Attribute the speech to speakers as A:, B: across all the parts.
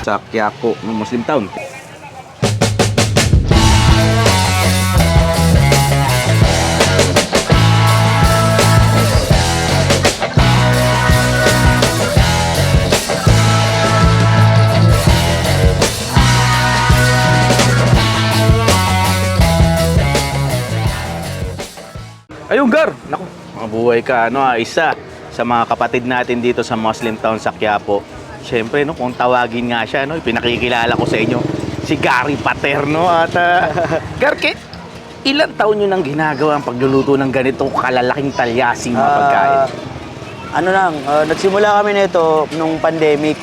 A: sa Quiapo, Muslim Town. Ayun, Gar! Naku, mabuhay ka. Isa sa mga kapatid natin dito sa Muslim Town sa Quiapo. Siyempre, kung tawagin nga siya, pinakikilala ko sa inyo, si Gary Paterno. At, Gar, ilang taon nyo nang ginagawa ang pagluluto ng ganitong kalalaking talyasing mga pagkain?
B: Nagsimula kami nito nung pandemic.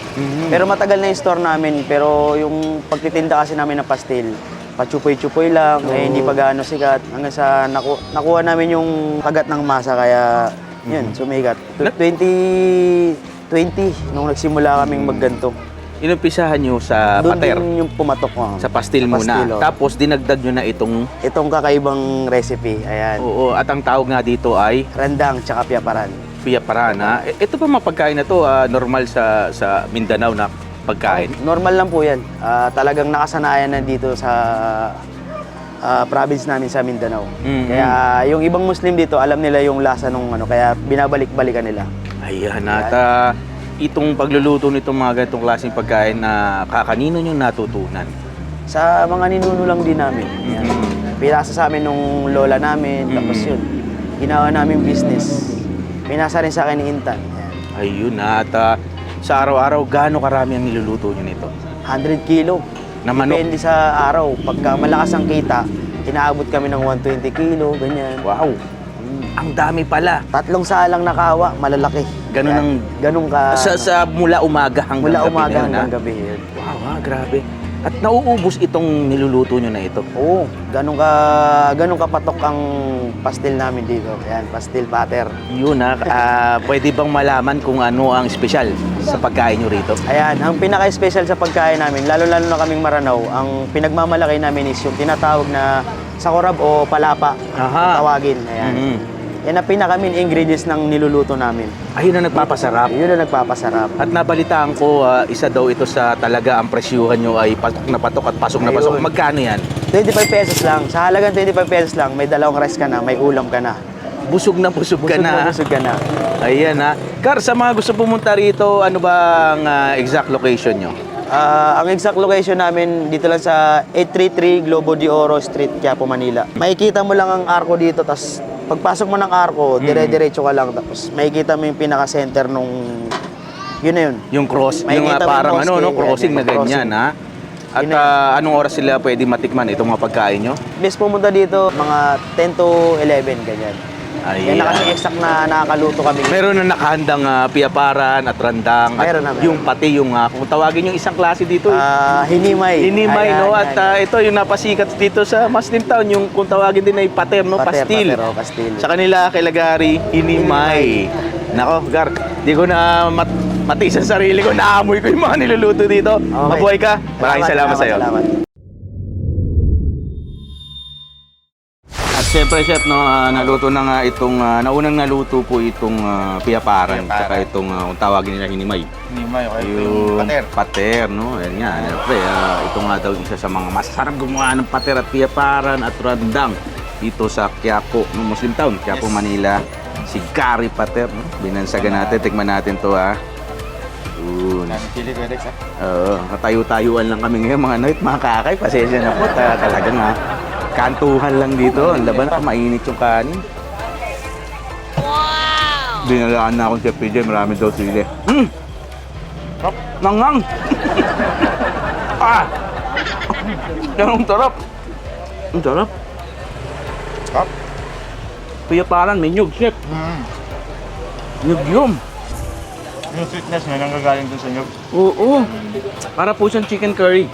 B: Pero matagal na yung store namin. Pero yung pagtitinda kasi namin ng pastil, pachupoy-chupoy lang, hindi pa gaano sikat. Hanggang sa nakuha namin yung kagat ng masa, kaya yun, sumikat. 2020, nung nagsimula kaming magganto.
A: Inumpisahan nyo sa
B: Doon
A: pater?
B: din yung pumatok ko.
A: Sa pastil muna. Tapos dinagdag nyo na
B: Itong kakaibang recipe, ayan.
A: Oo, at ang tawag nga dito ay
B: Rendang tsaka piyaparan.
A: piyaparan. Ito pa mga pagkain na to, normal sa Mindanao na pagkain?
B: Normal lang po yan. Talagang nakasanayan na dito sa province namin sa Mindanao. Kaya yung ibang Muslim dito, alam nila yung lasa nung kaya binabalik-balikan nila.
A: Ayan, at itong pagluluto nitong mga ganitong klaseng pagkain na kakanino nyo natutunan?
B: Sa mga ninuno lang din namin. Yan. Pinasa sa amin nung lola namin, tapos yun, ginawa namin business. Pinasa rin sa akin ni Intan. Yan.
A: Ayun, at sa araw-araw, gaano karami ang niluluto nyo nito?
B: 100 kilo.
A: Na manok?
B: Depende sa araw. Pagka malakas ang kita, inaabot kami ng 120 kilo, ganyan.
A: Wow! Ang dami pala.
B: 3 salang na kawa, malalaki. Ganun ka.
A: Mula umaga hanggang
B: Mula
A: gabi
B: umaga
A: na yun,
B: hanggang gabi yun.
A: Wow, grabe. At nauubos itong niluluto nyo na ito?
B: Oo, ganun kapatok ang pastil namin dito. Ayan, pastil pater.
A: Yun pwede bang malaman kung ano ang espesyal sa pagkain nyo rito?
B: Ayan, ang pinaka-special sa pagkain namin, lalo-lalo na kaming Maranao, ang pinagmamalaki namin is yung tinatawag na sakorab o palapa.
A: Aha.
B: Tawagin. Ayan. Yan ang pinaka-main ingredients ng niluluto namin.
A: Ayun ang nagpapasarap.
B: Yun ang nagpapasarap.
A: At nabalitaan ko, isa daw ito sa talaga ang presyuhan nyo ay patok na patok at pasok na pasok.
B: Ayun.
A: Magkano yan?
B: 25 pesos lang. Sa halagang 25 pesos lang, may 2 rice ka na, may ulam ka na.
A: Busog na busog ka na.
B: Busog ka na.
A: Ayan Kar, sa mga gusto pumunta rito, ano ba ang exact location nyo?
B: Ang exact location namin dito lang sa 833 Globo de Oro Street, Quiapo, Manila. Makikita mo lang ang arko dito, tas pagpasok mo ng arko, dire-diretso ka lang, tapos makikita mo yung pinaka-center nung yun na yun.
A: Yung cross, yung
B: Makikita mo
A: parang
B: yung
A: crossing na
B: crossing.
A: ganyan At anong oras sila pwede matikman itong mga pagkain nyo?
B: Best pumunta dito, mga 10 to 11, ganyan. Yan na kasi exact na nakakaluto kami.
A: Meron na nakahandang piyaparan at randang.
B: Meron
A: at
B: na, meron.
A: yung pati yung, kung tawagin yung isang klase dito.
B: Hinimay.
A: Hinimay,
B: Ayan,
A: At ito yung napasikat dito sa Muslim Town, yung kung tawagin din ay pater, pastil.
B: Pastil.
A: Sa kanila, kay Gary, hinimay. Nako, Gar, di ko na matiis ang sarili ko, naamoy ko yung mga niluluto dito.
B: Okay.
A: Mabuhay ka. Maraming salamat sa'yo.
B: Salamat.
A: At siyempre, Chef, naluto na nga itong, naunang naluto po itong piyaparan, tsaka itong kung tawagin nila hinimay.
C: Hinimay, okay.
A: Yung
C: Pater.
A: pater, no? Ayan nga, siyempre, ito nga daw isa sa mga masarap gumawa ng pater at piyaparan at randang dito sa Quiapo, Muslim Town, Quiapo, Manila. Si Gary Pater, no? Binansagan natin, tikman natin to Yun.
C: Chili Redex,
A: Oo, katayo-tayuan lang kami ngayon mga kakay, pasensya na po, talagang kantuhan lang dito. Ang laban na mainit yung kanin. Wow! Dinalaan na akong Chef PJ, marami daw sili. Nangang! Yan ang sarap. Ang sarap.
C: Sarap.
A: Piyaparan, may nyug, Chef. Nyug yun.
C: Yung sweetness na nanggagaling dun sa nyug.
A: Oo. Para po siyang chicken curry.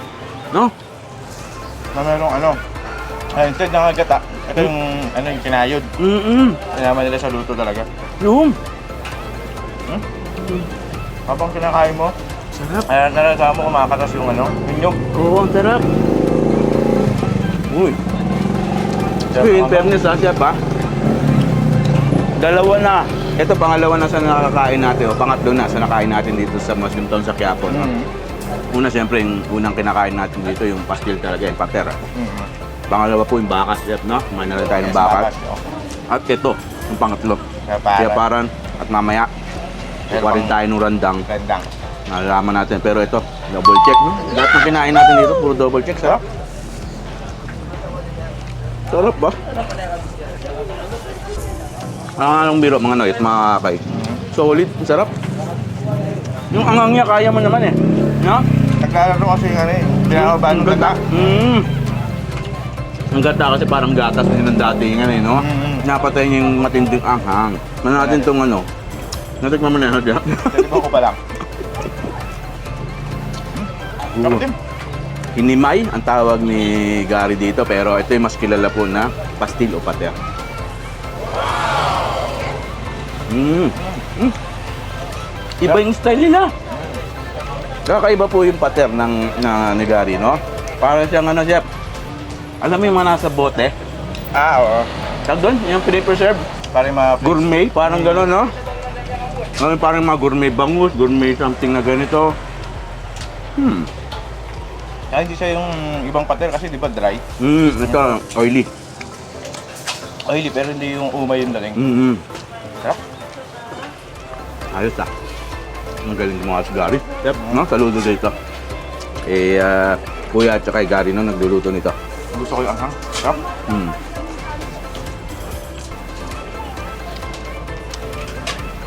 A: No?
C: Na merong instead ng gata, ito yung yung kinayod. Kailangan nila sa luto talaga.
A: Yung.
C: Habang kinakain mo,
A: Sarap.
C: kaya nalasahan mo kumakatas yung yung nyug.
A: Oo, ang sarap. Uy. In fairness Chef Dalawa na. Ito pangalawa na sa nakakain natin, o pangatlo na sa nakain natin dito sa Muslim Town sa Quiapo. No? Una, siyempre, yung unang kinakain natin dito, yung pastil talaga, yung pater. Pangalawa po, yung bakas, chef, no? Kumain na rin tayo ng bakas. At ito, yung pangatlo. Siyaparan. At mamaya, kuha rin tayo ng randang.
C: Rendang.
A: Nalalaman natin. Pero ito, double check, no? Lahat ng kinain natin dito, puro double check. Sarap. Sarap ba? Anong biro, mga noit, mga kakay. Solid, sarap. Yung angang niya, kaya mo naman eh. No?
C: Naglalaro kasi yung ano eh. Pinakabahan ng gata.
A: Ang gata kasi parang gatas din ng datingan eh, no? Napatay niya yung matinding anghang. Ano natin itong ano? Natikman mo na yun, Jack?
C: Nalibaw ko pa lang. Sarap din.
A: Hinimay ang tawag ni Gary dito, pero ito yung mas kilala po na pastil o pater. Iba yung style nila. Kakaiba po yung pater ni Gary, no? Para siyang ano, chef. Alam mo yung mga nasa bote?
C: Oo.
A: Tag doon, yung pre-preserve.
C: Parang mga
A: Gourmet, parang gano'n, no? Parang mga gourmet bangus, gourmet something na ganito.
C: Kaya hindi siya yung ibang pater kasi di ba dry?
A: Ito, oily.
C: Oily pero hindi yung umay yung dating. Sarap.
A: Ayos ah. Ang galing gumawa si Gary. Yep, no? Saludo dito. Kuya at saka kay Gary no, nagluluto nito.
C: Gusto ko yung anghang. Sarap.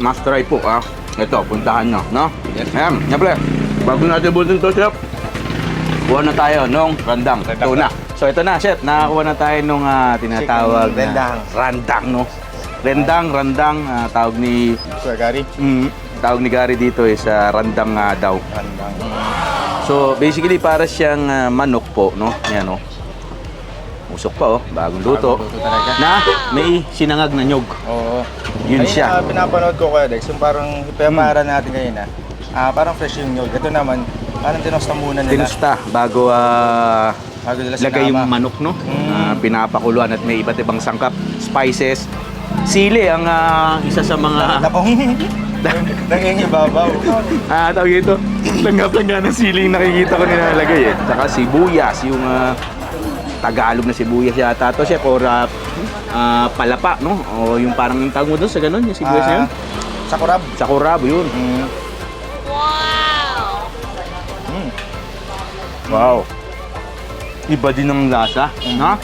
A: Must try po ah. Ito, puntahan nyo, no?
C: Yes.
A: Ayan, nyable. Bago natin butin to, chef. Kuha na tayo nung randang. Tuna. So ito na, chef. Nakakuha na tayo nung tinatawag
C: Chicken rendang.
A: na randang, no? Randang, tawag ni
C: Sir Gary.
A: tawag ni Gary dito is randang daw.
C: Rendang.
A: So basically para siyang manok po, no? Yan, no? Usok pa, oh. Bagong luto.
C: Bagong luto talaga.
A: Na may sinangag na nyog.
C: Oo.
A: Yun siya.
C: Pinapanood ko Kuya Dex, yung parang ipamara natin ngayon parang fresh yung nyog. Ito naman, parang tinusta muna nila.
A: Tinusta bago
C: Bago nila
A: lagay yung
C: sinama.
A: manok, no? Pinapakuluan at may iba't ibang sangkap, spices. Sili ang isa sa mga
C: Tapong nangingibabaw.
A: tawag ito, langgap-langga ng sili yung nakikita ko nilalagay eh. Saka sibuyas, yung Tagalog na sibuyas yata to, chef, or palapa, no? O yung parang yung tawag mo doon sa ganun, yung sibuyas na yun.
C: Sakurab.
A: Sakurab, yun. Wow. Iba din ang lasa, no?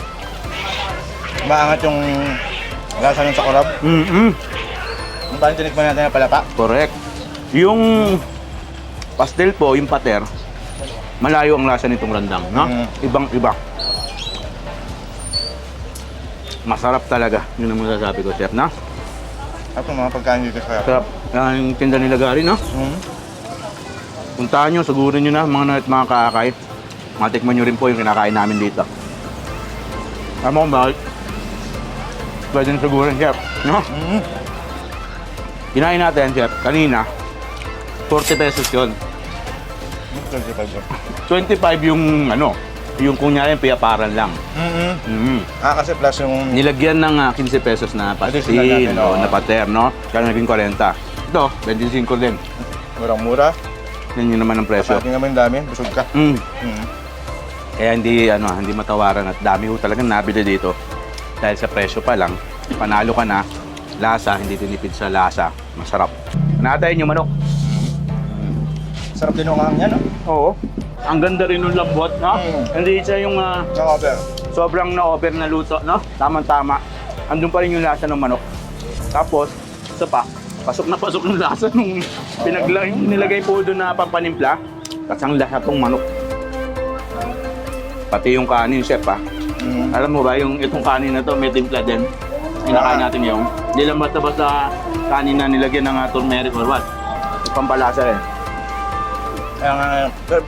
C: Maangat yung lasa ng sakurab. Ang parang tinikman natin na palapa.
A: Correct. Yung pastel po, yung pater, malayo ang lasa nitong randang, no? Ibang-iba. Masarap talaga. Yun ang masasabi ko, chef, no?
C: At yung mga pagkain dito sa
A: Sarap. Yan yung tinda nila Gary, no? Puntahan nyo, sagurin nyo na, mga nanat mga kakay. Matikman nyo rin po yung kinakain namin dito. Alam mo kung bakit? Pwede nyo sagurin, chef, no? Kinain natin, chef, kanina, 40 pesos yun. 25 yung ano, yung kunyari yung piyaparan lang.
C: Kasi plus yung
A: Nilagyan ng 15 pesos na
C: Additional
A: pastil
C: natin,
A: o
C: oo.
A: na pater, no? Kaya naging 40. Ito, 25 din.
C: murang-mura.
A: Yan yun naman ang presyo.
C: Pati naman dami, busog ka.
A: Kaya hindi matawaran at dami ho talagang nabili dito. Dahil sa presyo pa lang, panalo ka na, lasa, hindi tinipid sa lasa. Masarap. Natayin yung manok.
C: Sarap din yung hang yan, no?
A: Oo. Ang ganda rin ng lambot, no? Hindi siya yung
C: Naka-over.
A: sobrang na-over na luto, no? Tama-tama. Andun pa rin yung lasa ng manok. Tapos, isa pa, pasok na pasok yung lasa nung nilagay po doon na pampanimpla. Kasi ang lasa tong manok. Pati yung kanin, chef, ha? Alam mo ba, itong kanin na to, may timpla din. Kinakain natin yung. Hindi lang basta-basta kanin na nilagyan ng turmeric or what. May pampalasa rin.
C: Kaya nga,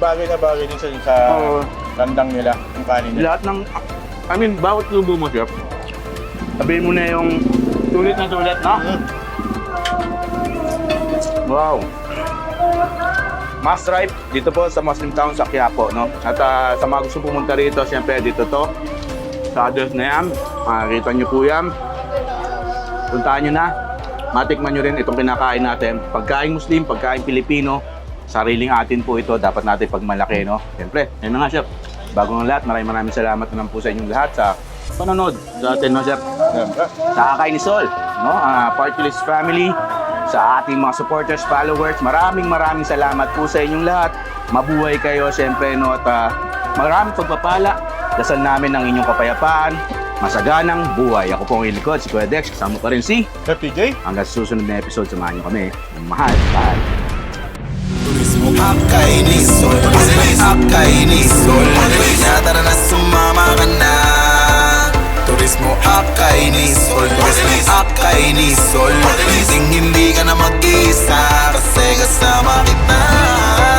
C: bagay na bagay din sa
A: Oo.
C: tandang nila, yung kanin nila.
A: Lahat ng, bawat lubo mo, chef, sabihin mo na yung sulit na sulit, no? Wow! Must try dito po sa Muslim Town sa Quiapo, no? At sa mga gusto pumunta rito, siyempre dito to. Sa address na yan, makikita nyo po yan. Puntahan nyo na. Matikman nyo rin itong kinakain natin. Pagkain Muslim, pagkain Pilipino, Sariling atin po ito, dapat natin pagmalaki, no? Siyempre, yun na nga, Chef. Bago ng lahat, maraming salamat naman po sa inyong lahat sa panonood sa atin, no, Chef? Sa Akay ni Sol, no? Party List family, sa ating mga supporters, followers, maraming salamat po sa inyong lahat. Mabuhay kayo, siyempre, no? At maraming pagpapala. Dasal namin ng inyong kapayapaan, masaganang buhay. Ako po ang ilikod, si Kuya Dex, kasama pa rin si
C: Happy J.
A: hanggang sa susunod na episode, samahan niyo kami ng mahal. Bye!
D: Turismo Akainisol, Akainisol, tara na sumama ka na. Turismo Akainisol, Akainisol, hindi ka na mag-isa kasi kasama kita.